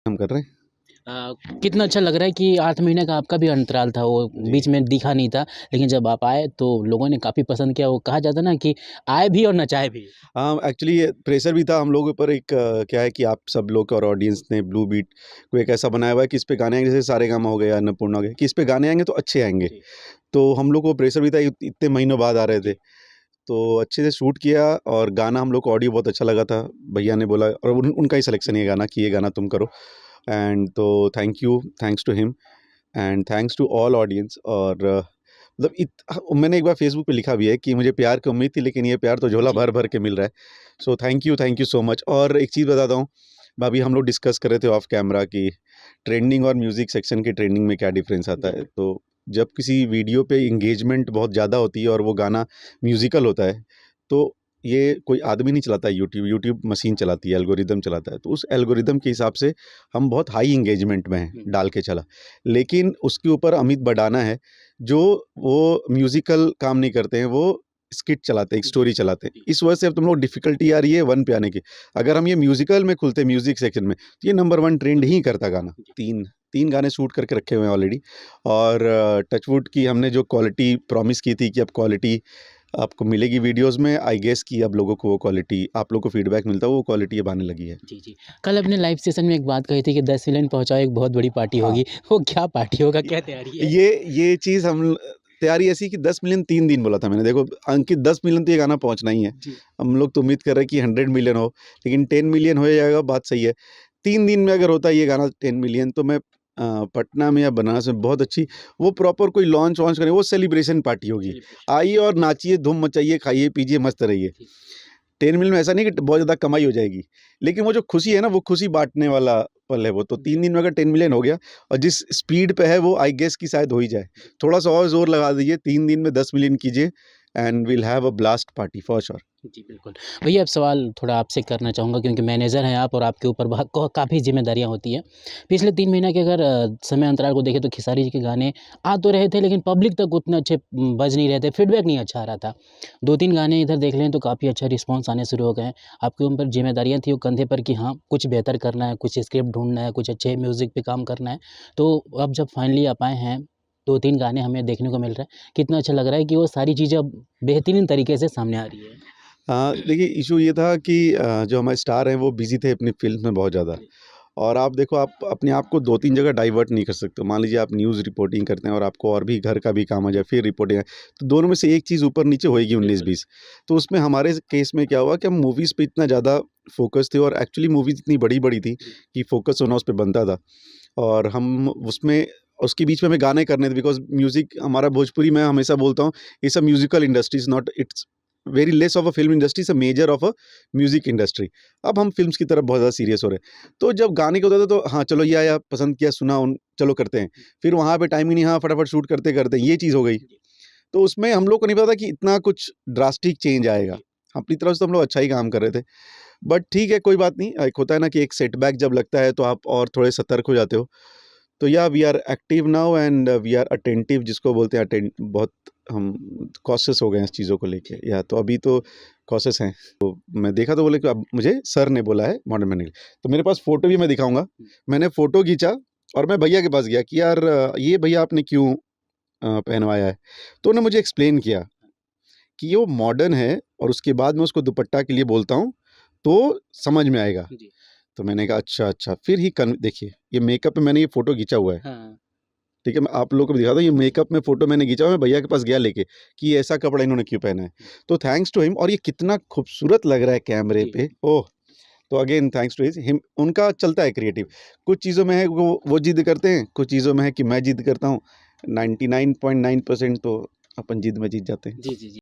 हम कर रहे हैं। कितना अच्छा लग रहा है कि 8 महीने का आपका भी अंतराल था, वो बीच में दिखा नहीं था, लेकिन जब आप आए तो लोगों ने काफ़ी पसंद किया। वो कहा जाता है ना कि आए भी और नचाए भी। हाँ, एक्चुअली ये प्रेशर भी था हम लोगों पर एक क्या है कि आप सब लोग और ऑडियंस ने ब्लू बीट को एक ऐसा बनाया हुआ है कि इस पे गाने आएँगे, जैसे सारेगामा हो गया, अन्नपूर्णा हो गया, कि इस पे गाने आएँगे तो अच्छे आएँगे। जी। तो हम लोग को प्रेशर भी था, इतने महीनों बाद आ रहे थे। जी। तो अच्छे से शूट किया और गाना हम लोग को ऑडियो बहुत अच्छा लगा था। भैया ने बोला और उनका ही सिलेक्शन है ये गाना कि ये गाना तुम करो। एंड तो thanks to him and thanks to all audience. और मतलब मैंने एक बार फेसबुक पे लिखा भी है कि मुझे प्यार की उम्मीद थी, लेकिन ये प्यार तो झोला जी। भर भर के मिल रहा है। So thank you so much. और एक चीज़ बताता हूँ, अभी हम लोग डिस्कस कर रहे थे ऑफ कैमरा कि ट्रेंडिंग और म्यूज़िक सेक्शन की ट्रेंडिंग में क्या डिफरेंस आता जी। है। तो जब किसी वीडियो पे एंगेजमेंट बहुत ज़्यादा होती है और वो गाना म्यूज़िकल होता है, तो ये कोई आदमी नहीं चलाता है यूट्यूब मशीन चलाती है, एल्गोरिदम चलाता है। तो उस एल्गोरिदम के हिसाब से हम बहुत हाई एंगेजमेंट में हैं, हुँ। डाल के चला। लेकिन उसके ऊपर अमित बड़ाना है, जो वो म्यूज़िकल काम नहीं करते हैं, वो स्किट चलाते हैं, एक जी। स्टोरी चलाते हैं। जी। इस वजह से अब तुम लोग डिफ़िकल्टी आ रही है 1 पे आने की। अगर हम ये म्यूज़िकल में खुलते, म्यूज़िक सेक्शन में, तो ये नंबर 1 ट्रेंड ही करता गाना। जी। 3 गाने शूट करके रखे हुए हैं ऑलरेडी। और टचवुड की हमने जो क्वालिटी प्रॉमिस की थी कि अब क्वालिटी आपको मिलेगी वीडियोज़ में, आई गेस कि अब लोगों को वो क्वालिटी, आप लोगों को फीडबैक मिलता है, वो क्वालिटी अब आने लगी है। जी, जी। कल अपने लाइव सेशन में एक बात कही थी कि 10 मिलियन पहुँचाओ, एक बहुत बड़ी पार्टी हाँ। होगी। वो क्या पार्टी होगा, क्या तैयारी है? ये चीज़ हम तैयारी ऐसी कि 10 मिलियन 3 दिन बोला था मैंने। देखो अंकित 10 मिलियन तो ये गाना पहुँचना ही है। जी। हम लोग तो उम्मीद कर रहे हैं कि 100 मिलियन हो, लेकिन 10 मिलियन हो जाएगा, बात सही है। 3 दिन में अगर होता है ये गाना 10 मिलियन, तो मैं पटना में या बनारस में बहुत अच्छी वो प्रॉपर कोई लॉन्च वॉन्च करें, वो सेलिब्रेशन पार्टी होगी। सेलिब्रेशन। आइए और नाचिए, धूम मचाइए, खाइए, पीजिए, मस्त रहिए। जी। 10 मिलियन में ऐसा नहीं कि बहुत ज़्यादा कमाई हो जाएगी, लेकिन वो जो खुशी है ना, वो खुशी बाँटने वाला पल है वो। तो जी। 3 दिन में अगर 10 मिलियन हो गया और जिस स्पीड पे है वो, आई गेस कि शायद हो ही जाए। जी। थोड़ा-सा और ज़ोर लगा दीजिए, 3 दिन में 10 मिलियन कीजिए and we will have a blast party for sure. जी, बिल्कुल। भैया अब सवाल थोड़ा आपसे करना चाहूँगा क्योंकि मैनेजर हैं आप और आपके ऊपर काफ़ी ज़िम्मेदारियाँ होती हैं। पिछले 3 महीने के अगर समय अंतराल को देखें तो खेसारी जी के गाने आ तो रहे थे लेकिन पब्लिक तक उतने अच्छे बज नहीं रहे थे, फीडबैक नहीं अच्छा आ रहा था। 2-3 गाने इधर देख लें तो काफ़ी अच्छा रिस्पॉन्स आने शुरू हो गए हैं। आपके ऊपर ज़िम्मेदारियाँ थी वो कंधे पर कि हाँ, कुछ बेहतर करना है, कुछ स्क्रिप्ट ढूँढना है, कुछ अच्छे म्यूज़िक पे काम करना है। तो अब जब फाइनली आप आए हैं, 2-3 गाने हमें देखने को मिल रहा है। कितना अच्छा लग रहा है कि वो सारी चीज़ें अब बेहतरीन तरीके से सामने आ रही है। देखिए इश्यू ये था कि जो हमारे स्टार हैं वो बिज़ी थे अपनी फ़िल्म में बहुत ज़्यादा। जी। और आप देखो, आप अपने आप को 2-3 जगह डाइवर्ट नहीं कर सकते। मान लीजिए आप न्यूज़ रिपोर्टिंग करते हैं और आपको और भी घर का भी काम आ जाए, फिर रिपोर्टिंग है, तो दोनों में से एक चीज़ ऊपर-नीचे होएगी बिल्कुल। 19-20। तो उसमें हमारे केस में क्या हुआ कि हम मूवीज़ पे इतना ज़्यादा फ़ोकस थे और एक्चुअली मूवीज़ इतनी बड़ी-बड़ी थी जी। कि फ़ोकस होना उस पे बनता था। और हम उसमें उसके बीच में हमें गाने करने थे, बिकॉज़ म्यूज़िक हमारा भोजपुरी, मैं हमेशा बोलता हूँ, it's a musical industry, is not, it's very less of a film industry, it's a measure of a music industry. अब हम फ़िल्म्स की तरफ बहुत ज़्यादा सीरियस हो रहे हैं। तो जब गाने का होता था तो हाँ, चलो ये आया, पसंद किया, सुना, चलो करते हैं। फिर वहाँ पे टाइम ही नहीं, हाँ, फटाफट शूट करते-करते ये चीज़ हो गई। जी। तो उसमें हम लोग को नहीं पता था कि इतना कुछ ड्रास्टिक चेंज आएगा। जी। अपनी तरफ से तो हम लोग अच्छा ही काम कर रहे थे। बट ठीक है, कोई बात नहीं। एक होता है ना कि एक सेटबैक जब लगता है तो आप और थोड़े सतर्क हो जाते हो। तो या we are active now and we are attentive, जिसको बोलते हैं अटेंट, बहुत हम कॉशियस हो गए हैं इस चीज़ों को लेके। जी। या तो अभी तो कॉशियस हैं। तो मैं देखा तो बोले कि अब मुझे सर ने बोला है मॉडर्न मैनेजर, तो मेरे पास फ़ोटो भी मैं दिखाऊँगा। हुँ। मैंने फ़ोटो खींचा और मैं भैया के पास गया कि यार ये भैया आपने क्यों पहनवाया है? तो उन्होंने मुझे एक्सप्लेन किया कि ये वो मॉडर्न है और उसके बाद मैं उसको दुपट्टा के लिए बोलता हूँ, तो समझ में आएगा। जी। तो मैंने कहा अच्छा, अच्छा। फिर ही कन देखिए, ये मेकअप में मैंने ये फ़ोटो खींचा हुआ है। हाँ। ठीक है, मैं आप लोगों को भी दिखाता हूँ, ये मेकअप में फ़ोटो मैंने खींचा हुआ है, मैं भैया के पास गया लेके कि ये ऐसा कपड़ा इन्होंने क्यों पहना है। हुँ। तो थैंक्स टू हिम, और ये कितना खूबसूरत लग रहा है कैमरे जी। पे, ओह! तो अगेन थैंक्स टू हिम, उनका चलता है क्रिएटिव। कुछ चीज़ों में है वो ज़िद करते हैं, कुछ चीज़ों में है कि मैं ज़िद करता हूँ। 99.9% तो अपन ज़िद में जीत जाते हैं। जी, जी, जी।